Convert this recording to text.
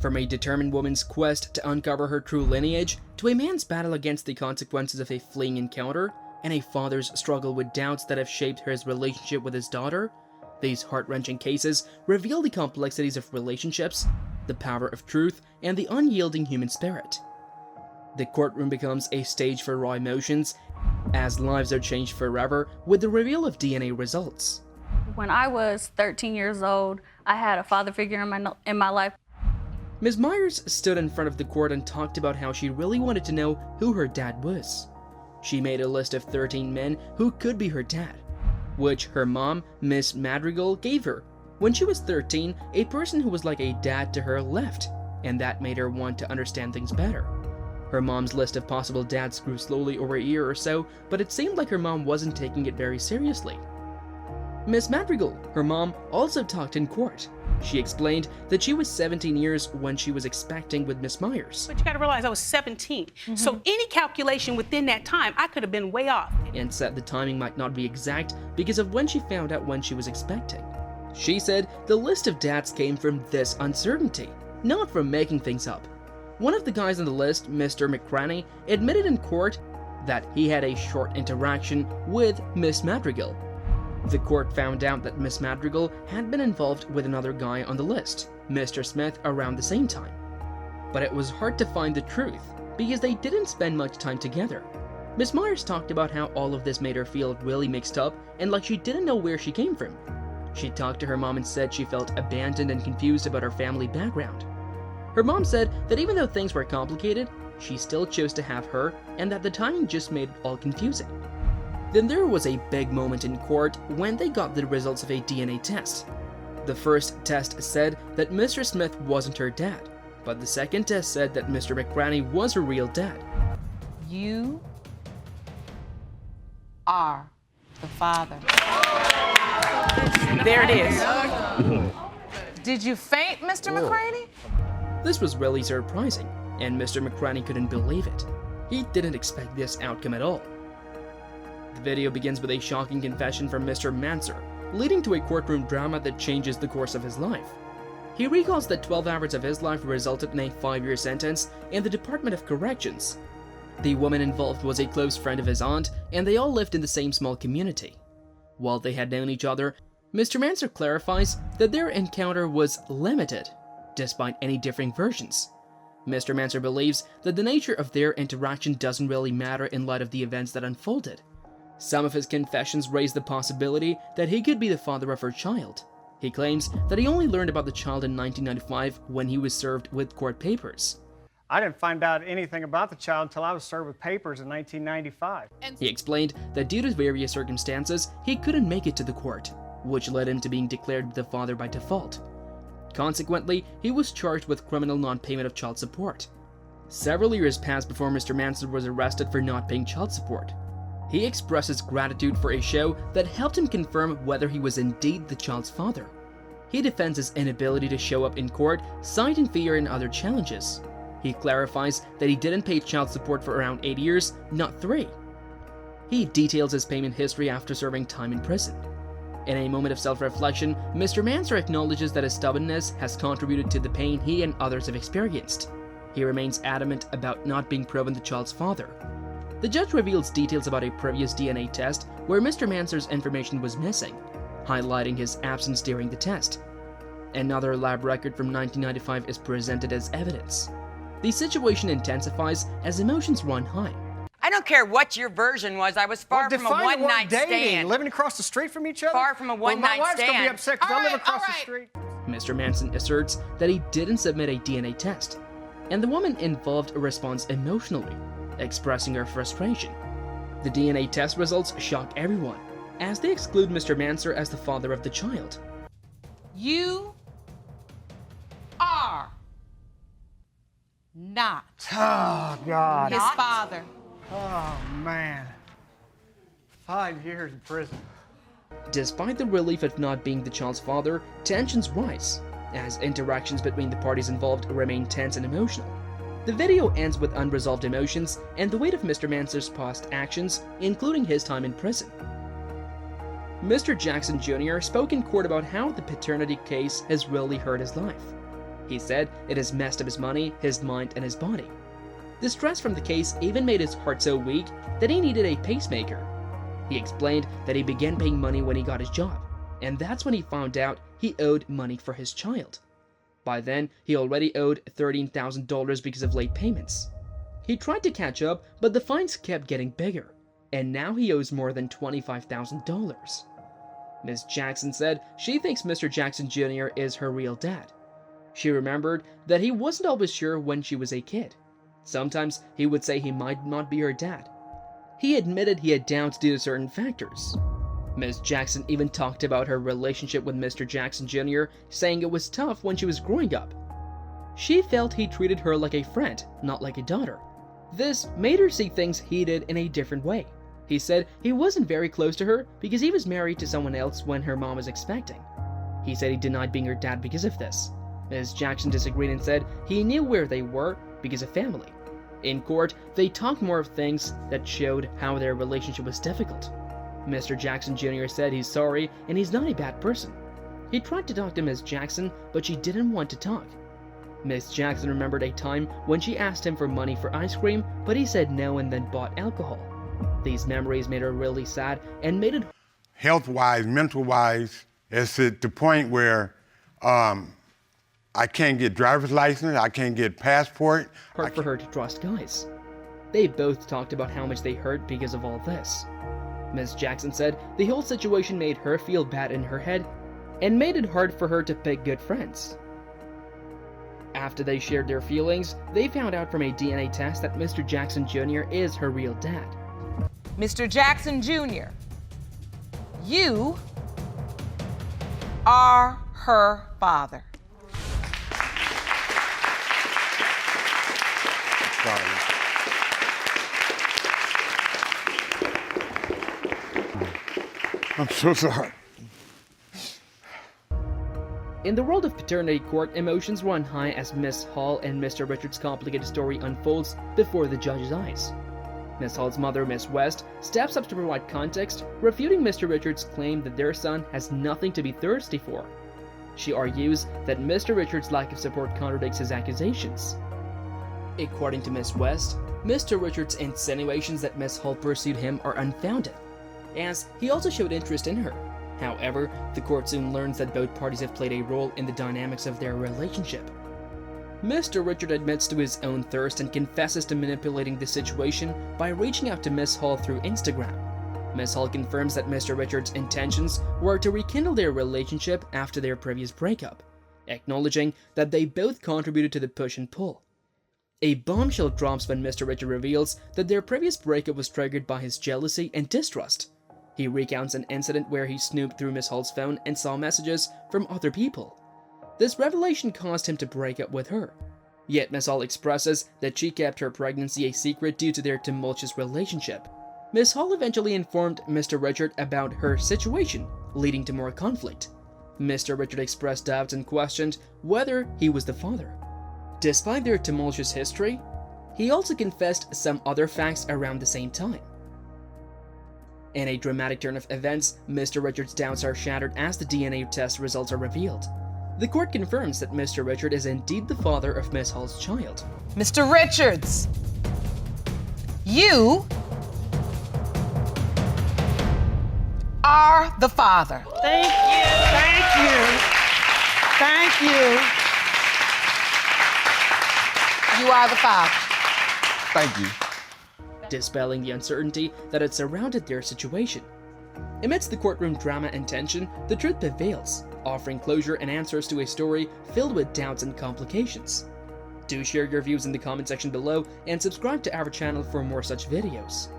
From a determined woman's quest to uncover her true lineage, to a man's battle against the consequences of a fleeting encounter, and a father's struggle with doubts that have shaped his relationship with his daughter, these heart-wrenching cases reveal the complexities of relationships, the power of truth, and the unyielding human spirit. The courtroom becomes a stage for raw emotions, as lives are changed forever with the reveal of DNA results. When I was 13 years old, I had a father figure in my life. Ms. Myers stood in front of the court and talked about how she really wanted to know who her dad was. She made a list of 13 men who could be her dad, which her mom, Miss Madrigal, gave her. When she was 13, a person who was like a dad to her left, and that made her want to understand things better. Her mom's list of possible dads grew slowly over a year or so, but it seemed like her mom wasn't taking it very seriously. Miss Madrigal, her mom, also talked in court. She explained that she was 17 years when she was expecting with Miss Myers. But you gotta realize I was 17. So any calculation within that time, I could have been way off. And said the timing might not be exact because of when she found out when she was expecting. She said the list of dads came from this uncertainty, not from making things up. One of the guys on the list, Mr. McCraney, admitted in court that he had a short interaction with Miss Madrigal. The court found out that Miss Madrigal had been involved with another guy on the list, Mr. Smith, around the same time. But it was hard to find the truth, because they didn't spend much time together. Miss Myers talked about how all of this made her feel really mixed up and like she didn't know where she came from. She talked to her mom and said she felt abandoned and confused about her family background. Her mom said that even though things were complicated, she still chose to have her and that the timing just made it all confusing. Then there was a big moment in court when they got the results of a DNA test. The first test said that Mr. Smith wasn't her dad, but the second test said that Mr. McCraney was her real dad. You are the father. There it is. Did you faint, Mr. McCraney? This was really surprising, and Mr. McCraney couldn't believe it. He didn't expect this outcome at all. The video begins with a shocking confession from Mr. Manser, leading to a courtroom drama that changes the course of his life. He recalls that 12 hours of his life resulted in a 5-year sentence in the Department of Corrections. The woman involved was a close friend of his aunt, and they all lived in the same small community. While they had known each other, Mr. Manser clarifies that their encounter was limited, despite any differing versions. Mr. Manser believes that the nature of their interaction doesn't really matter in light of the events that unfolded. Some of his confessions raise the possibility that he could be the father of her child. He claims that he only learned about the child in 1995 when he was served with court papers. I didn't find out anything about the child until I was served with papers in 1995. He explained that due to various circumstances, he couldn't make it to the court, which led him to being declared the father by default. Consequently, he was charged with criminal non-payment of child support. Several years passed before Mr. Manser was arrested for not paying child support. He expresses gratitude for a show that helped him confirm whether he was indeed the child's father. He defends his inability to show up in court, citing fear and other challenges. He clarifies that he didn't pay child support for around 8 years, not 3. He details his payment history after serving time in prison. In a moment of self-reflection, Mr. Manser acknowledges that his stubbornness has contributed to the pain he and others have experienced. He remains adamant about not being proven the child's father. The judge reveals details about a previous DNA test where Mr. Manser's information was missing, highlighting his absence during the test. Another lab record from 1995 is presented as evidence. The situation intensifies as emotions run high. I don't care what your version was. I was far from a one-night stand. Living across the street from each other? Far from a one-night stand. My wife's gonna be upset because I live across the street. Mr. Manson asserts that he didn't submit a DNA test, and the woman involved responds emotionally, expressing her frustration. The DNA test results shock everyone, as they exclude Mr. Manser as the father of the child. You are not Oh, God. his father. Oh, man. 5 years in prison. Despite the relief of not being the child's father, tensions rise, as interactions between the parties involved remain tense and emotional. The video ends with unresolved emotions and the weight of Mr. Manser's past actions, including his time in prison. Mr. Jackson Jr. spoke in court about how the paternity case has really hurt his life. He said it has messed up his money, his mind, and his body. The stress from the case even made his heart so weak that he needed a pacemaker. He explained that he began paying money when he got his job, and that's when he found out he owed money for his child. By then, he already owed $13,000 because of late payments. He tried to catch up, but the fines kept getting bigger, and now he owes more than $25,000. Ms. Jackson said she thinks Mr. Jackson Jr. is her real dad. She remembered that he wasn't always sure when she was a kid. Sometimes he would say he might not be her dad. He admitted he had doubts due to certain factors. Ms. Jackson even talked about her relationship with Mr. Jackson Jr., saying it was tough when she was growing up. She felt he treated her like a friend, not like a daughter. This made her see things he did in a different way. He said he wasn't very close to her because he was married to someone else when her mom was expecting. He said he denied being her dad because of this. Ms. Jackson disagreed and said he knew where they were because of family. In court, they talked more of things that showed how their relationship was difficult. Mr. Jackson Jr. said he's sorry and he's not a bad person. He tried to talk to Ms. Jackson, but she didn't want to talk. Ms. Jackson remembered a time when she asked him for money for ice cream, but he said no and then bought alcohol. These memories made her really sad and made it health-wise, mental-wise, it's at the point where I can't get driver's license, I can't get passport. hard for her to trust guys. They both talked about how much they hurt because of all this. Ms. Jackson said the whole situation made her feel bad in her head and made it hard for her to pick good friends. After they shared their feelings, they found out from a DNA test that Mr. Jackson Jr. is her real dad. Mr. Jackson Jr., you are her father. I'm so sorry. In the world of paternity court, emotions run high as Miss Hall and Mr. Richards' complicated story unfolds before the judge's eyes. Miss Hall's mother, Miss West, steps up to provide context, refuting Mr. Richards' claim that their son has nothing to be thirsty for. She argues that Mr. Richards' lack of support contradicts his accusations. According to Miss West, Mr. Richards' insinuations that Miss Hall pursued him are unfounded, as he also showed interest in her. However, the court soon learns that both parties have played a role in the dynamics of their relationship. Mr. Richard admits to his own thirst and confesses to manipulating the situation by reaching out to Miss Hall through Instagram. Miss Hall confirms that Mr. Richard's intentions were to rekindle their relationship after their previous breakup, acknowledging that they both contributed to the push and pull. A bombshell drops when Mr. Richard reveals that their previous breakup was triggered by his jealousy and distrust. He recounts an incident where he snooped through Miss Hall's phone and saw messages from other people. This revelation caused him to break up with her. Yet Miss Hall expresses that she kept her pregnancy a secret due to their tumultuous relationship. Miss Hall eventually informed Mr. Richard about her situation, leading to more conflict. Mr. Richard expressed doubts and questioned whether he was the father. Despite their tumultuous history, he also confessed some other facts around the same time. In a dramatic turn of events, Mr. Richard's doubts are shattered as the DNA test results are revealed. The court confirms that Mr. Richard is indeed the father of Miss Hall's child. Mr. Richards, you are the father. Thank you. Thank you. Thank you. You are the father. Thank you. Dispelling the uncertainty that had surrounded their situation. Amidst the courtroom drama and tension, the truth prevails, offering closure and answers to a story filled with doubts and complications. Do share your views in the comment section below and subscribe to our channel for more such videos.